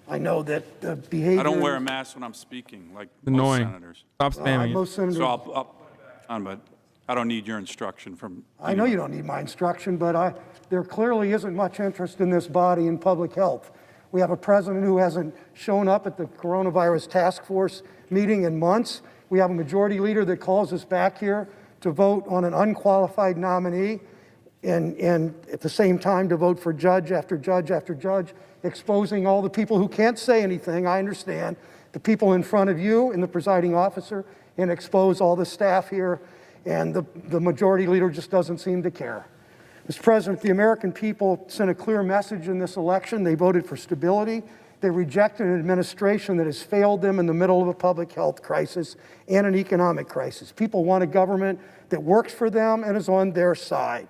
I know that the behavior... I don't wear a mask when I'm speaking, like Annoying. most senators. Stop spamming. most senators... So but I don't need your instruction from... I know you don't need my instruction, but there clearly isn't much interest in this body in public health. We have a president who hasn't shown up at the coronavirus task force meeting in months. We have a majority leader that calls us back here to vote on an unqualified nominee and at the same time to vote for judge after judge after judge, exposing all the people who can't say anything, I understand, the people in front of you and the presiding officer, and expose all the staff here, and the majority leader just doesn't seem to care. Mr. President, the American people sent a clear message in this election. They voted for stability. They rejected an administration that has failed them in the middle of a public health crisis and an economic crisis. People want a government that works for them and is on their side.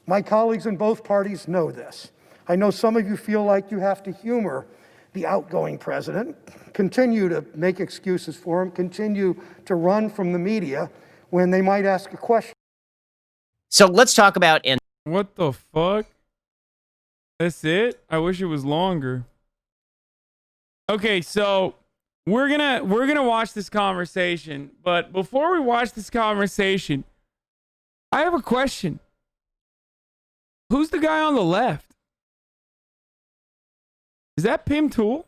My colleagues in both parties know this. I know some of you feel like you have to humor the outgoing president, continue to make excuses for him, continue to run from the media when they might ask a question. So let's talk about... What the fuck? That's it? I wish it was longer. Okay, so we're gonna watch this conversation, but before we watch this conversation, I have a question. Who's the guy on the left? Is that Pim Tool?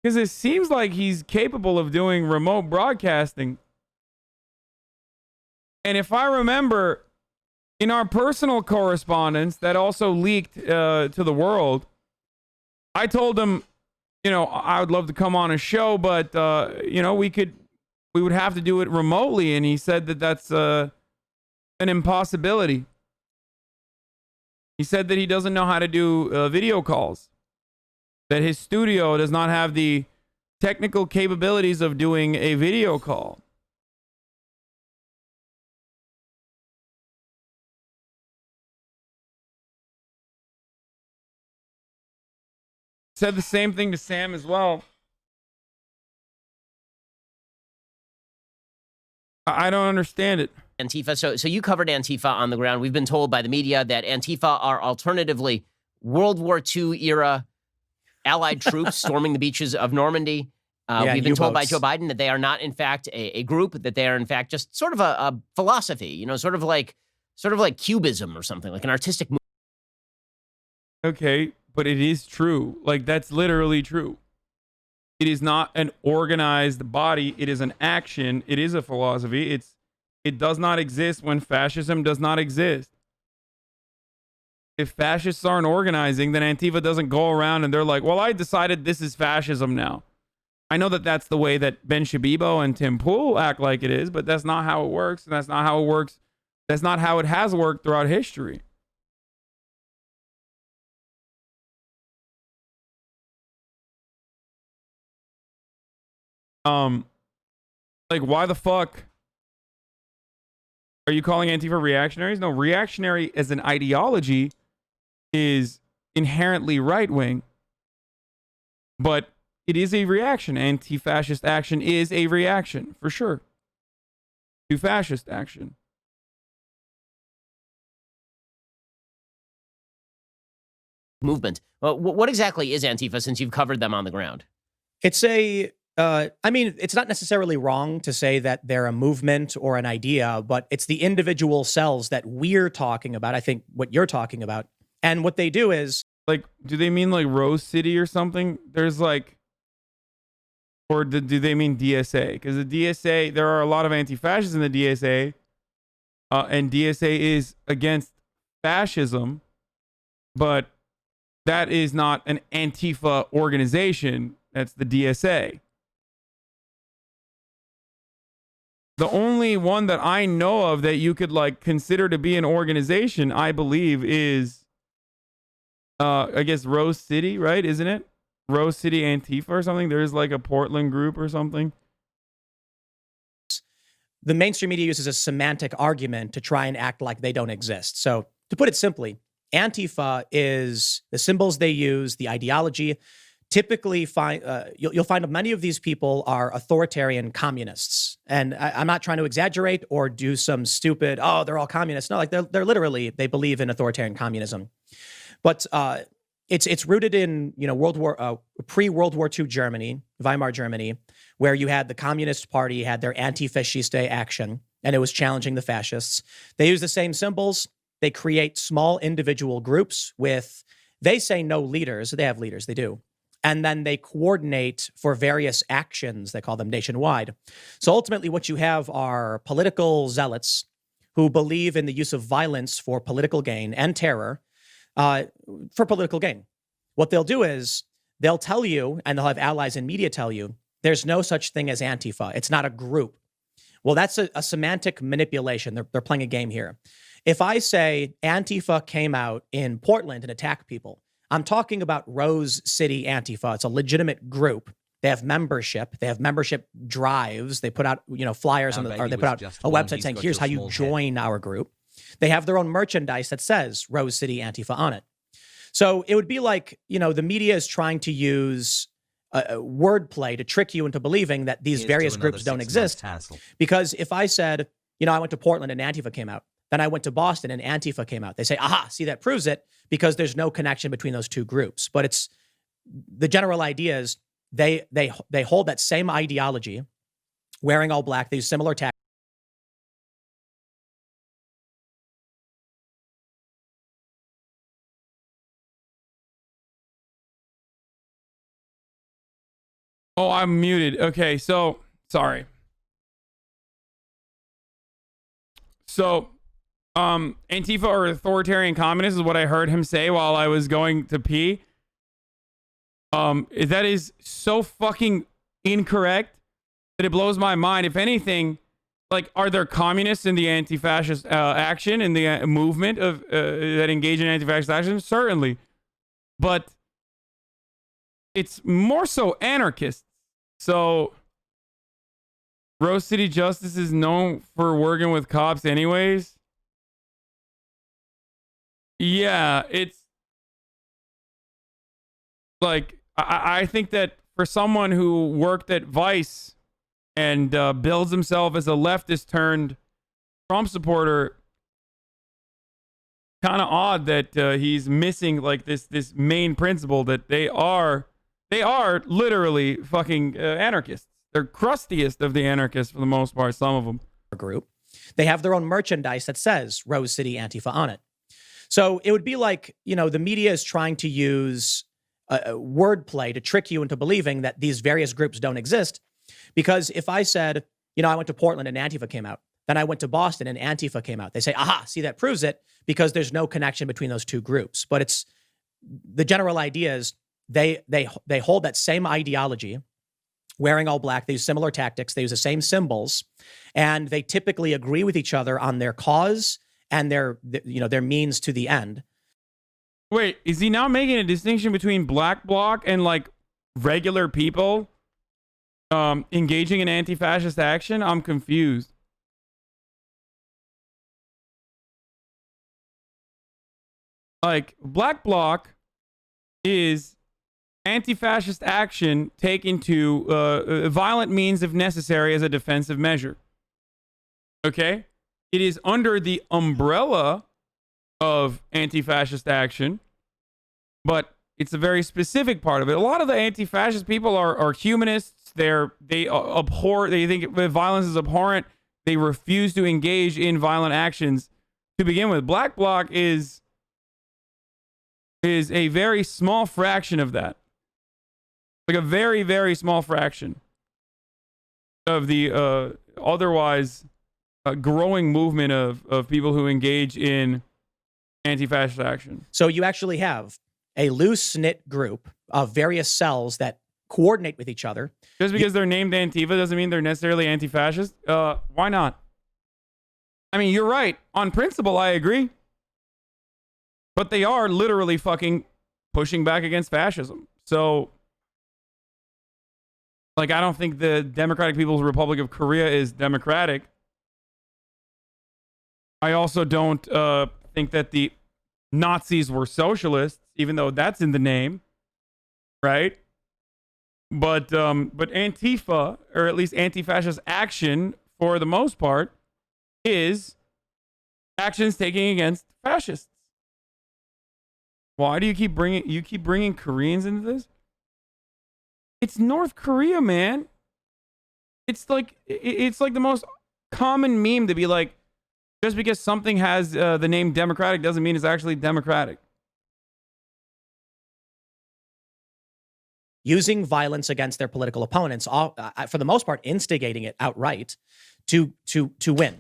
Because it seems like he's capable of doing remote broadcasting. And if I remember, in our personal correspondence that also leaked to the world, I told him, you know, I would love to come on a show, but you know, we would have to do it remotely, and he said that that's an impossibility. He said that he doesn't know how to do video calls, that his studio does not have the technical capabilities of doing a video call. Said the same thing to Sam as well. I don't understand it. Antifa. So you covered Antifa on the ground. We've been told by the media that Antifa are alternatively World War II era Allied troops storming the beaches of Normandy. We've been told by Joe Biden that they are not, in fact, a group, that they are, in fact, just sort of a philosophy, you know, sort of like Cubism or something, like an artistic movement. Okay, but it is true. Like, that's literally true. It is not an organized body. It is an action. It is a philosophy. It does not exist when fascism does not exist. If fascists aren't organizing, then Antifa doesn't go around and they're like, well, I decided this is fascism now. I know that that's the way that Ben Shabibo and Tim Pool act like it is, but that's not how it works. And that's not how it works. That's not how it has worked throughout history. Like, why the fuck are you calling Antifa reactionaries? No, reactionary as an ideology is inherently right-wing, but it is a reaction. Anti-fascist action is a reaction, for sure, to fascist action. Movement. Well, what exactly is Antifa, since you've covered them on the ground? It's I mean, it's not necessarily wrong to say that they're a movement or an idea, but it's the individual cells that we're talking about. I think what you're talking about. And what they do is... Like, do they mean like Rose City or something? There's like... Or do they mean DSA? Because the DSA, there are a lot of anti-fascists in the DSA. And DSA is against fascism. But that is not an Antifa organization. That's the DSA. The only one that I know of that you could like consider to be an organization, I believe, is I guess Rose City, right? Isn't it? Rose City Antifa or something? There's like a Portland group or something. The mainstream media uses a semantic argument to try and act like they don't exist. So to put it simply, Antifa is the symbols they use, the ideology. Typically, you'll find many of these people are authoritarian communists. And I'm not trying to exaggerate or do some stupid, oh, they're all communists. No, like they're literally, they believe in authoritarian communism. But it's rooted in pre-World War II Germany, Weimar Germany, where you had the Communist Party had their anti-fasciste action, and it was challenging the fascists. They use the same symbols. They create small individual groups with, they say no leaders. They have leaders, they do. And then they coordinate for various actions. They call them nationwide. So ultimately what you have are political zealots who believe in the use of violence for political gain and terror for political gain. What they'll do is they'll tell you, and they'll have allies in media tell you, there's no such thing as Antifa. It's not a group. Well, that's a semantic manipulation. They're playing a game here. If I say Antifa came out in Portland and attacked people, I'm talking about Rose City Antifa. It's a legitimate group. They have membership. They have membership drives. They put out, flyers or they put out a website saying, here's how you join our group. They have their own merchandise that says Rose City Antifa on it. So it would be like, the media is trying to use wordplay to trick you into believing that these various groups don't exist. Because if I said, I went to Portland and Antifa came out, then I went to Boston and Antifa came out. They say, aha, see, that proves it, because there's no connection between those two groups. But it's the general idea is they hold that same ideology, wearing all black. They use similar tactics. Oh, I'm muted. Okay, so sorry. So, Antifa are authoritarian communists is what I heard him say while I was going to pee. That is so fucking incorrect that it blows my mind. If anything, like, are there communists in the anti-fascist action, in the movement of that engage in anti-fascist action? Certainly, but it's more so anarchists. So Rose City Justice is known for working with cops anyways. Yeah, it's like, I think that for someone who worked at Vice and builds himself as a leftist turned Trump supporter, kind of odd that he's missing like this main principle that they are literally fucking anarchists. They're crustiest of the anarchists for the most part, some of them. Group. They have their own merchandise that says Rose City Antifa on it. So it would be like, the media is trying to use wordplay to trick you into believing that these various groups don't exist. Because if I said, I went to Portland and Antifa came out, then I went to Boston and Antifa came out. They say, aha, see, that proves it, because there's no connection between those two groups. But it's the general idea is they hold that same ideology, wearing all black. They use similar tactics. They use the same symbols, and they typically agree with each other on their cause and their means to the end. Wait, is he now making a distinction between black bloc and like regular people engaging in anti-fascist action? I'm confused. Like, black bloc is anti-fascist action taken to violent means if necessary as a defensive measure. Okay? It is under the umbrella of anti-fascist action, but it's a very specific part of it. A lot of the anti-fascist people are humanists. They abhor, they think violence is abhorrent. They refuse to engage in violent actions to begin with. Black bloc is a very small fraction of that. Like a very, very small fraction of the otherwise growing movement of people who engage in anti-fascist action. So you actually have a loose-knit group of various cells that coordinate with each other. Just because they're named Antifa doesn't mean they're necessarily anti-fascist. Why not? I mean, you're right. On principle, I agree. But they are literally fucking pushing back against fascism. So, like, I don't think the Democratic People's Republic of Korea is democratic. I also don't think that the Nazis were socialists, even though that's in the name, right? But Antifa, or at least anti-fascist action, for the most part, is actions taken against fascists. Why do you keep bringing Koreans into this? It's North Korea, man. It's like the most common meme to be like, just because something has the name democratic doesn't mean it's actually democratic. Using violence against their political opponents, for the most part, instigating it outright to win.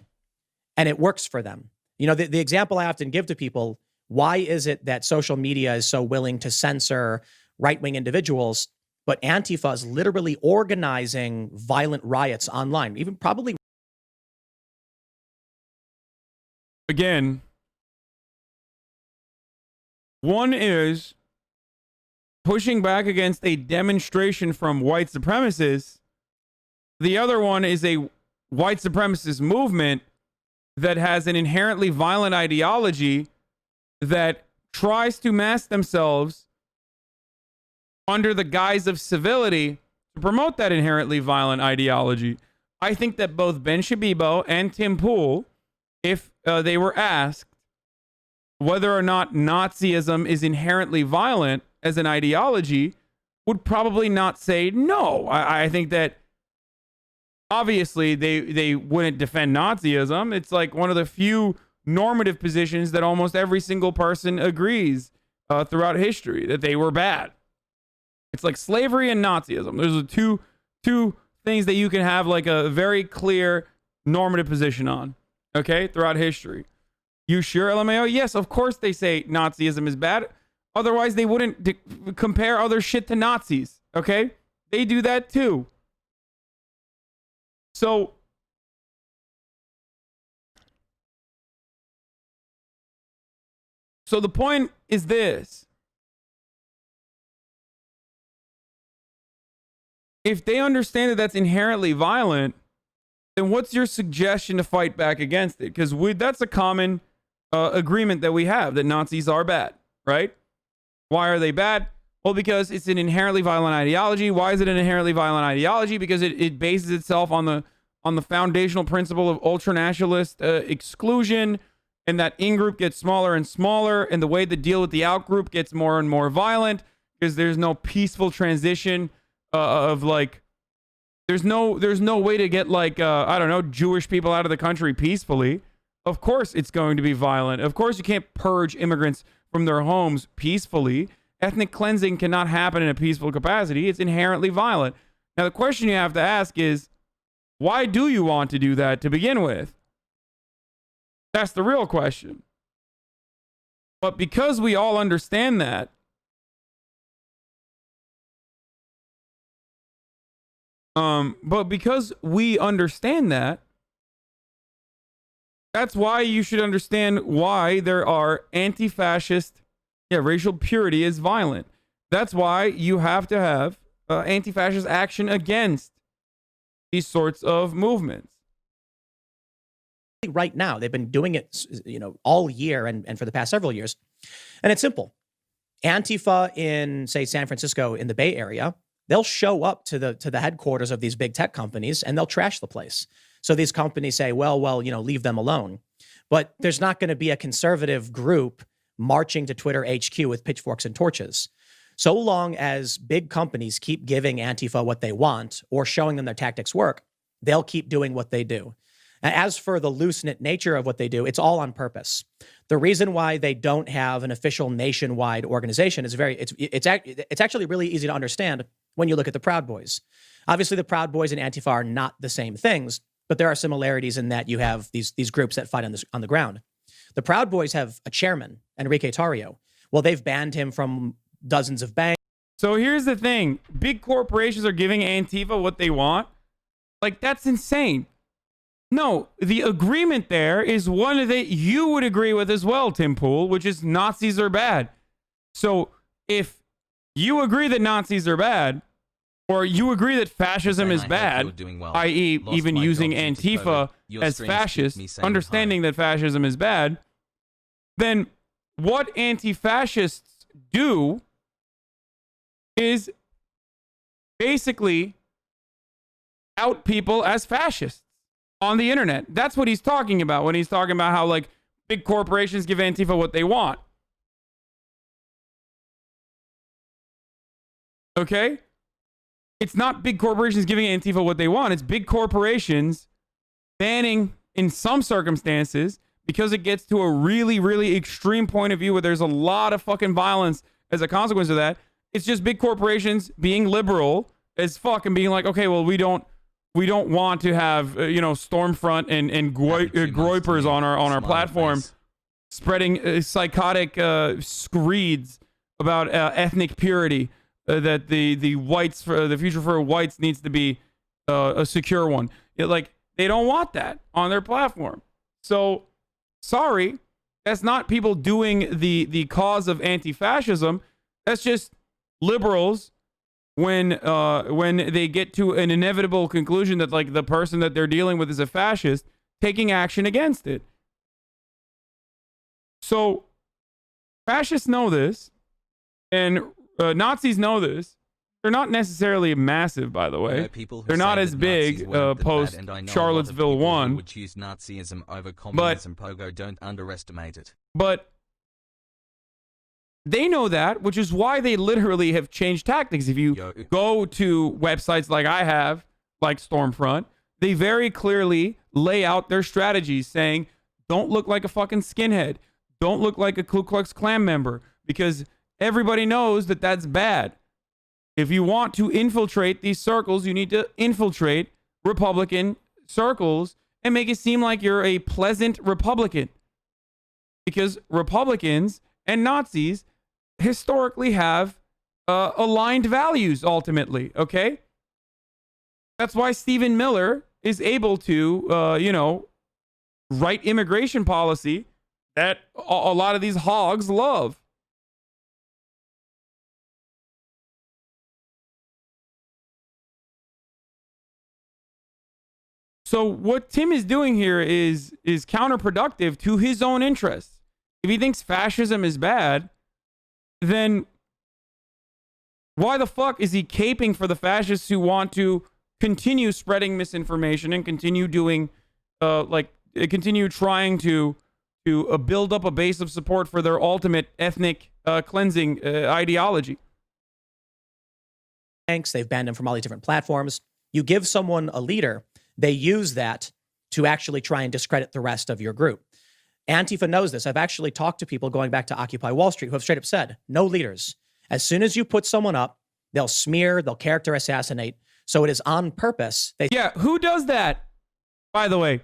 And it works for them. You know, the example I often give to people, why is it that social media is so willing to censor right-wing individuals, but Antifa is literally organizing violent riots online, even probably. Again, one is pushing back against a demonstration from white supremacists. The other one is a white supremacist movement that has an inherently violent ideology that tries to mask themselves under the guise of civility to promote that inherently violent ideology. I think that both Ben Shabibo and Tim Pool, if they were asked whether or not Nazism is inherently violent as an ideology, would probably not say no. I think that obviously they wouldn't defend Nazism. It's like one of the few normative positions that almost every single person agrees throughout history, that they were bad. It's like slavery and Nazism. There's the two things that you can have like a very clear normative position on, okay, throughout history. You sure, LMAO? Yes, of course they say Nazism is bad. Otherwise, they wouldn't compare other shit to Nazis, okay? They do that too. So the point is this. If they understand that that's inherently violent, then what's your suggestion to fight back against it? Because that's a common agreement that we have, that Nazis are bad, right? Why are they bad? Well, because it's an inherently violent ideology. Why is it an inherently violent ideology? Because it bases itself on the foundational principle of ultranationalist exclusion, and that in-group gets smaller and smaller, and the way to deal with the out-group gets more and more violent, because there's no peaceful transition of like, there's no way to get like, I don't know, Jewish people out of the country peacefully. Of course it's going to be violent. Of course you can't purge immigrants from their homes peacefully. Ethnic cleansing cannot happen in a peaceful capacity. It's inherently violent. Now the question you have to ask is, why do you want to do that to begin with? That's the real question. But because we all understand that, that's why you should understand why there are anti-fascist, racial purity is violent. That's why you have to have anti-fascist action against these sorts of movements. Right now, they've been doing it, all year and for the past several years. And it's simple. Antifa in, say, San Francisco, in the Bay Area, they'll show up to the headquarters of these big tech companies and they'll trash the place. So these companies say, well, leave them alone. But there's not going to be a conservative group marching to Twitter HQ with pitchforks and torches. So long as big companies keep giving Antifa what they want or showing them their tactics work, they'll keep doing what they do. As for the loose-knit nature of what they do, it's all on purpose. The reason why they don't have an official nationwide organization is it's actually really easy to understand when you look at the Proud Boys. Obviously, the Proud Boys and Antifa are not the same things, but there are similarities in that you have these groups that fight on the ground. The Proud Boys have a chairman, Enrique Tarrio. Well, they've banned him from dozens of banks. So here's the thing. Big corporations are giving Antifa what they want. Like, that's insane. No, the agreement there is one that you would agree with as well, Tim Pool, which is Nazis are bad. So if you agree that Nazis are bad, or you agree that fascism is bad, i.e. even using Antifa as fascist, understanding that fascism is bad, then what anti-fascists do is basically out people as fascists on the internet. That's what he's talking about when he's talking about how like big corporations give Antifa what they want. Okay? It's not big corporations giving Antifa what they want. It's big corporations banning in some circumstances because it gets to a really, really extreme point of view where there's a lot of fucking violence as a consequence of that. It's just big corporations being liberal as fuck and being like, okay, well, we don't want to have Stormfront and groypers on our platform spreading psychotic screeds about ethnic purity. That the whites for the future for whites needs to be a secure one. They don't want that on their platform. So sorry, that's not people doing the cause of anti-fascism. That's just liberals when they get to an inevitable conclusion that like the person that they're dealing with is a fascist, taking action against it. So fascists know this, and Nazis know this. They're not necessarily massive, by the way. They're not as big post Charlottesville 1. Would choose Nazism over communism. Pogo, don't underestimate it. But they know that, which is why they literally have changed tactics. If you go to websites like I have, like Stormfront, they very clearly lay out their strategies saying, don't look like a fucking skinhead. Don't look like a Ku Klux Klan member, because everybody knows that that's bad. If you want to infiltrate these circles, you need to infiltrate Republican circles and make it seem like you're a pleasant Republican. Because Republicans and Nazis historically have aligned values, ultimately, okay? That's why Stephen Miller is able to, write immigration policy that a lot of these hogs love. So what Tim is doing here is counterproductive to his own interests. If he thinks fascism is bad, then why the fuck is he caping for the fascists who want to continue spreading misinformation and continue doing, continue trying to build up a base of support for their ultimate ethnic cleansing ideology? They've banned him from all these different platforms. You give someone a leader, they use that to actually try and discredit the rest of your group. Antifa knows this. I've actually talked to people going back to Occupy Wall Street who have straight up said, no leaders. As soon as you put someone up, they'll smear, they'll character assassinate. So it is on purpose. Yeah, who does that, by the way?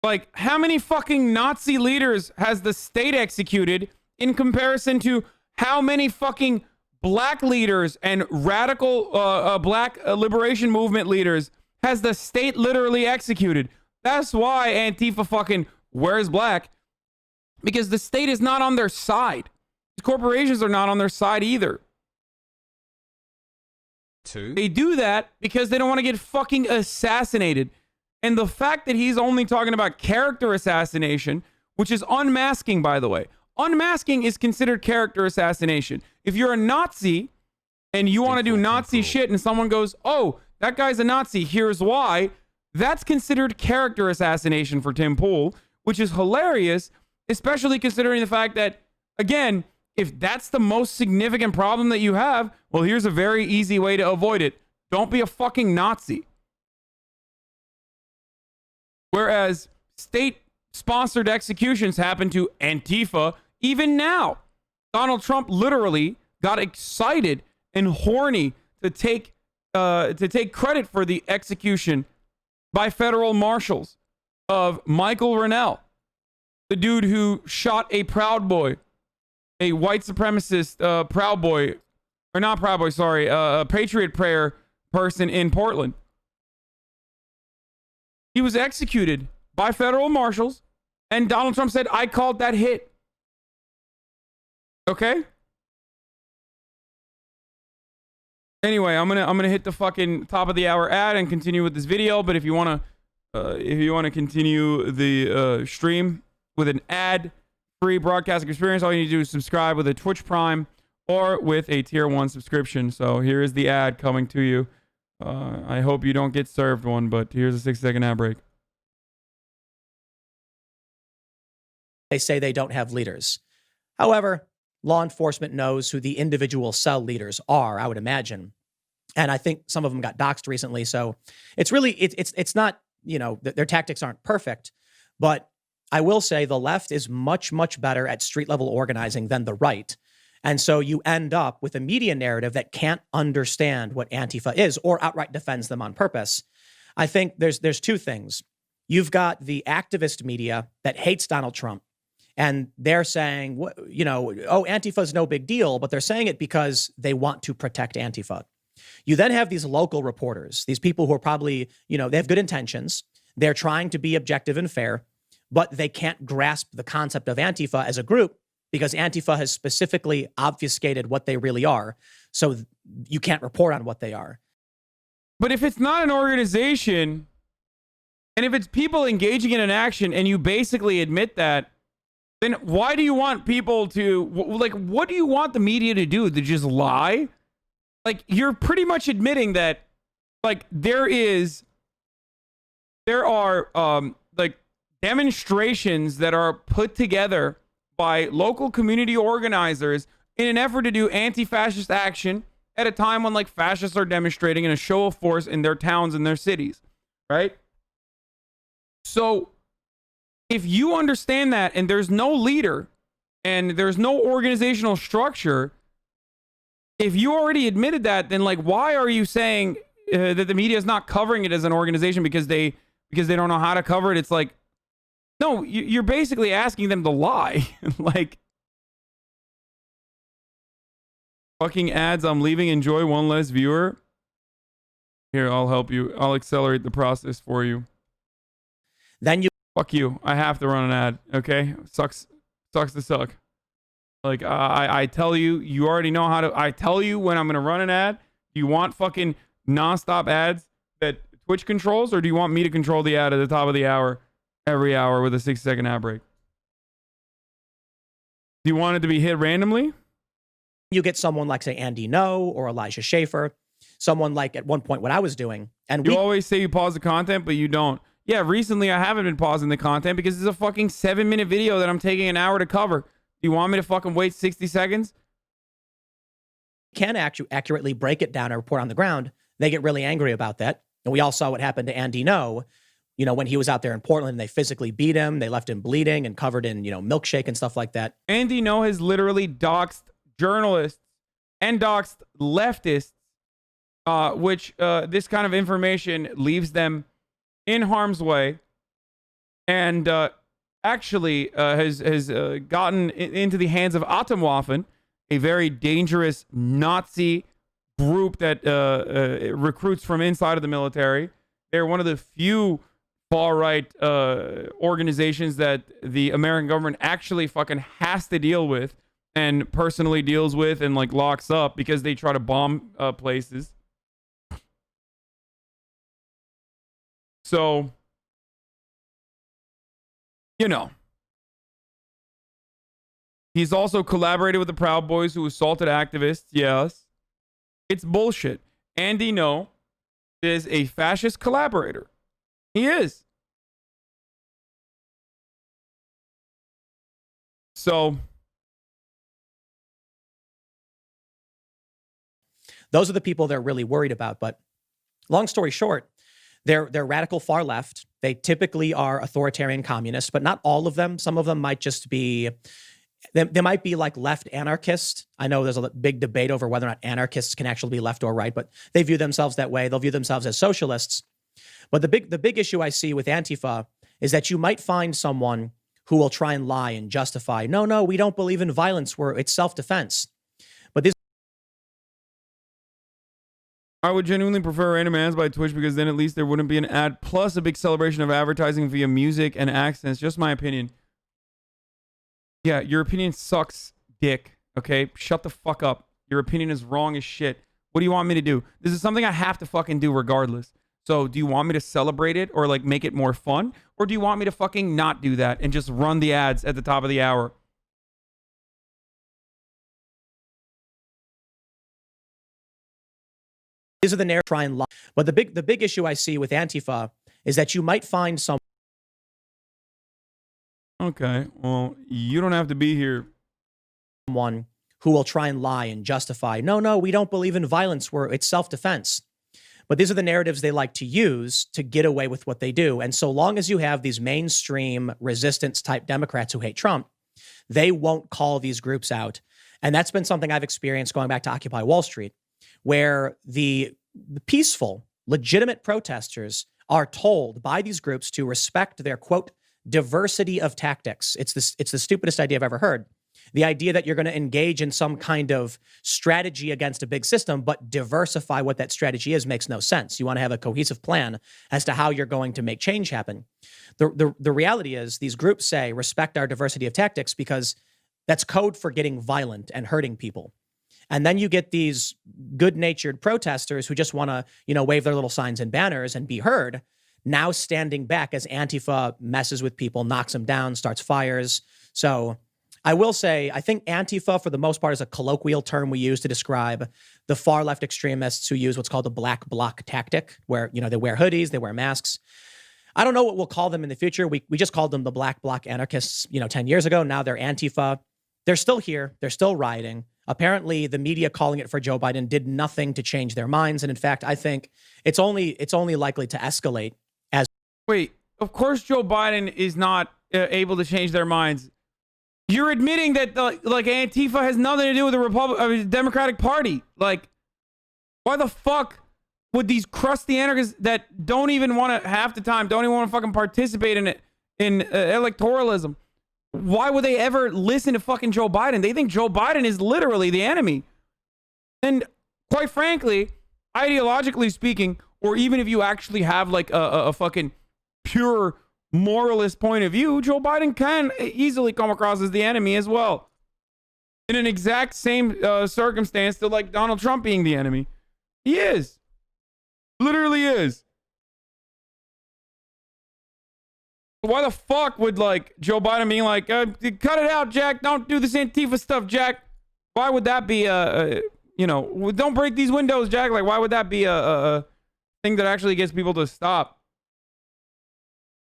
Like, how many fucking Nazi leaders has the state executed in comparison to how many fucking black leaders and radical black liberation movement leaders has the state literally executed? That's why Antifa fucking wears black, because the state is not on their side. The corporations are not on their side either. They do that because they don't want to get fucking assassinated. And the fact that he's only talking about character assassination, which is unmasking, by the way. Unmasking is considered character assassination. If you're a Nazi and you want to do Nazi shit and someone goes, oh, that guy's a Nazi, here's why, that's considered character assassination for Tim Pool, which is hilarious, especially considering the fact that, again, if that's the most significant problem that you have, well, here's a very easy way to avoid it. Don't be a fucking Nazi. Whereas state-sponsored executions happen to Antifa even now. Donald Trump literally got excited and horny to take credit for the execution by federal marshals of Michael Rennell, the dude who shot a Proud Boy, a white supremacist Proud Boy, or not Proud Boy, sorry, a Patriot Prayer person in Portland. He was executed by federal marshals, and Donald Trump said, I called that hit. Okay? Anyway, I'm gonna hit the fucking top of the hour ad and continue with this video. But if you wanna continue the stream with an ad-free broadcasting experience, all you need to do is subscribe with a Twitch Prime or with a Tier 1 subscription. So here is the ad coming to you. I hope you don't get served one, but here's a 6-second ad break. They say they don't have leaders. However, law enforcement knows who the individual cell leaders are, I would imagine. And I think some of them got doxxed recently. So it's really, it's not, you know, their tactics aren't perfect, but I will say the left is much, much better at street level organizing than the right. And so you end up with a media narrative that can't understand what Antifa is or outright defends them on purpose. I think there's two things. You've got the activist media that hates Donald Trump, and they're saying, you know, oh, Antifa is no big deal, but they're saying it because they want to protect Antifa. You then have these local reporters, these people who are probably, you know, they have good intentions. They're trying to be objective and fair, but they can't grasp the concept of Antifa as a group because Antifa has specifically obfuscated what they really are. So you can't report on what they are. But if it's not an organization, and if it's people engaging in an action and you basically admit that, then why do you want people to, like, what do you want the media to do? To just lie? Like, you're pretty much admitting that, like, there are like demonstrations that are put together by local community organizers in an effort to do anti-fascist action at a time when, like, fascists are demonstrating in a show of force in their towns and their cities, right? So if you understand that and there's no leader and there's no organizational structure, if you already admitted that, then, like, why are you saying that the media is not covering it as an organization because they don't know how to cover it? It's like, no, you're basically asking them to lie. Like, fucking ads, I'm leaving, enjoy, one less viewer. Here, I'll help you. I'll accelerate the process for you. Then you... Fuck you. I have to run an ad, okay? Sucks to suck. Like, I tell you, you already know how to... I tell you when I'm going to run an ad. Do you want fucking nonstop ads that Twitch controls, or do you want me to control the ad at the top of the hour, every hour with a 6-second ad break? Do you want it to be hit randomly? You get someone like, say, Andy No or Elijah Schaffer, someone like at one point what I was doing. And you always say you pause the content, but you don't. Yeah, recently I haven't been pausing the content because it's a fucking 7-minute video that I'm taking an hour to cover. Do you want me to fucking wait 60 seconds? Can accurately break it down and report on the ground. They get really angry about that. And we all saw what happened to Andy No, you know, when he was out there in Portland, they physically beat him. They left him bleeding and covered in, you know, milkshake and stuff like that. Andy No has literally doxed journalists and doxed leftists, which this kind of information leaves them in harm's way, and actually has gotten into the hands of Atomwaffen, a very dangerous Nazi group that recruits from inside of the military. They're one of the few far-right organizations that the American government actually fucking has to deal with and personally deals with and, like, locks up because they try to bomb places. So, you know, he's also collaborated with the Proud Boys who assaulted activists. Yes. It's bullshit. Andy No is a fascist collaborator. He is. So, those are the people they're really worried about. But long story short, they're radical far left. They typically are authoritarian communists, but not all of them. Some of them might just be, they might be like left anarchists. I know there's a big debate over whether or not anarchists can actually be left or right, but they view themselves that way. They'll view themselves as socialists. But the big issue I see with Antifa is that you might find someone who will try and lie and justify, no, we don't believe in violence, it's self-defense. But this, I would genuinely prefer random ads by Twitch because then at least there wouldn't be an ad plus a big celebration of advertising via music and accents. Just my opinion. Yeah, your opinion sucks, dick. Okay? Shut the fuck up. Your opinion is wrong as shit. What do you want me to do? This is something I have to fucking do regardless. So do you want me to celebrate it or, like, make it more fun? Or do you want me to fucking not do that and just run the ads at the top of the hour? these are the narrative try and lie. But the big issue I see with Antifa is that you might find some. Okay, well, you don't have to be here. Someone who will try and lie and justify, no, we don't believe in violence, it's self-defense. But these are the narratives they like to use to get away with what they do. And so long as you have these mainstream resistance type Democrats who hate Trump, they won't call these groups out. And that's been something I've experienced going back to Occupy Wall Street, where the peaceful, legitimate protesters are told by these groups to respect their, quote, diversity of tactics. It's the stupidest idea I've ever heard. The idea that you're going to engage in some kind of strategy against a big system, but diversify what that strategy is makes no sense. You want to have a cohesive plan as to how you're going to make change happen. The reality is these groups say respect our diversity of tactics because that's code for getting violent and hurting people. And then you get these good-natured protesters who just want to, wave their little signs and banners and be heard, now standing back as Antifa messes with people, knocks them down, starts fires. So I will say, I think Antifa, for the most part, is a colloquial term we use to describe the far left extremists who use what's called the black bloc tactic, where, they wear hoodies, they wear masks. I don't know what we'll call them in the future. We just called them the black bloc anarchists, 10 years ago. Now they're Antifa. They're still here. They're still rioting. Apparently, the media calling it for Joe Biden did nothing to change their minds. And in fact, I think it's only likely to escalate as. Wait, of course Joe Biden is not able to change their minds. You're admitting that Antifa has nothing to do with the Democratic Party. Like, why the fuck would these crusty anarchists that don't even want to half the time don't even want to fucking participate in it in electoralism? Why would they ever listen to fucking Joe Biden? They think Joe Biden is literally the enemy. And quite frankly, ideologically speaking, or even if you actually have like a fucking pure moralist point of view, Joe Biden can easily come across as the enemy as well. In an exact same circumstance to like Donald Trump being the enemy. He is. Literally is. Why the fuck would like Joe Biden being like, cut it out, Jack. Don't do this Antifa stuff, Jack. Why would that be don't break these windows, Jack. Like, why would that be a thing that actually gets people to stop?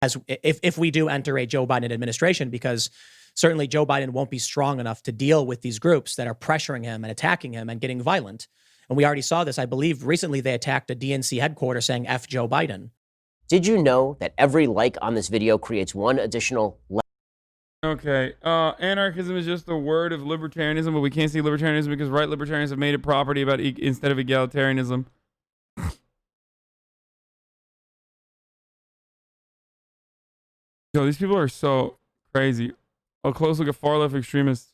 As if we do enter a Joe Biden administration, because certainly Joe Biden won't be strong enough to deal with these groups that are pressuring him and attacking him and getting violent. And we already saw this. I believe recently they attacked a DNC headquarters saying F Joe Biden. Did you know that every like on this video creates one additional Okay, anarchism is just a word of libertarianism, but we can't see libertarianism because right libertarians have made it property about instead of egalitarianism. Yo, these people are so crazy. A close look at far left extremists.